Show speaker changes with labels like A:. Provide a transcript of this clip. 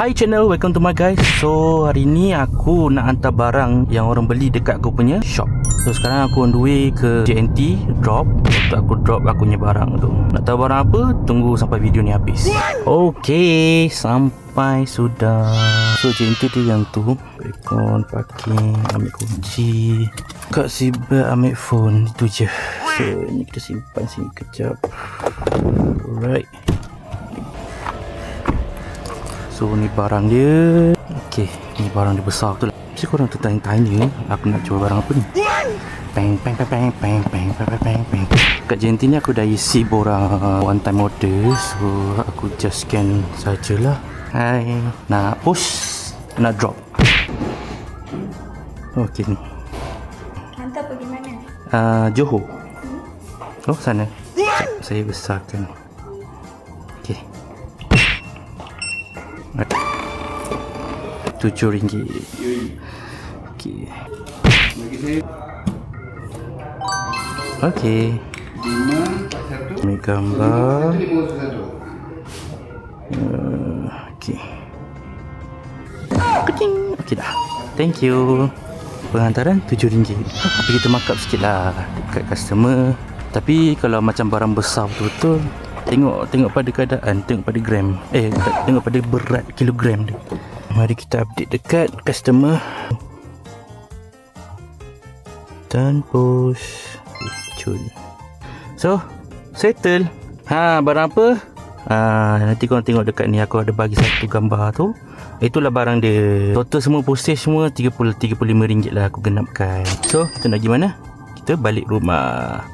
A: Hi channel, welcome to my guys. So hari ni aku nak hantar barang yang orang beli dekat aku punya shop. So sekarang aku on the way ke JNT drop. Untuk aku drop aku punya barang tu. Nak tahu barang apa? Tunggu sampai video ni habis. Okay, sampai sudah. So JNT tu yang tu, aircon, parking, ambil kunci, kat seatbelt, ambil phone, itu je. So ni kita simpan sini kejap. Alright. So ni barang dia. Okay, ni barang dia besar betul lah. Mesti korang tertanya-tanya aku nak cuba barang apa ni. Peng peng peng peng peng peng peng peng peng. Kat JNT ni aku dah isi borang one time order. So aku just scan sajalah. Hai, nak push, nak drop. Okay ni.
B: Hantar pergi mana?
A: Johor. Oh sana. Sekejap, saya besarkan. Okay. RM7. Okay. Okay. Ambil gambar. Okay. Kucing. Okay dah. Thank you. Penghantaran RM7. Kita markup sikit lah dekat customer. Tapi kalau macam barang besar betul-betul, Tengok pada keadaan, tengok pada gram. Tengok pada berat kilogram dia. Mari kita update dekat customer. Dan push. Cun. So, settle. Barang apa? Nanti korang tengok dekat ni, aku ada bagi satu gambar tu. Itulah barang dia. Total semua postage semua RM35 lah aku genapkan. So, kita nak pergi mana? Kita balik rumah.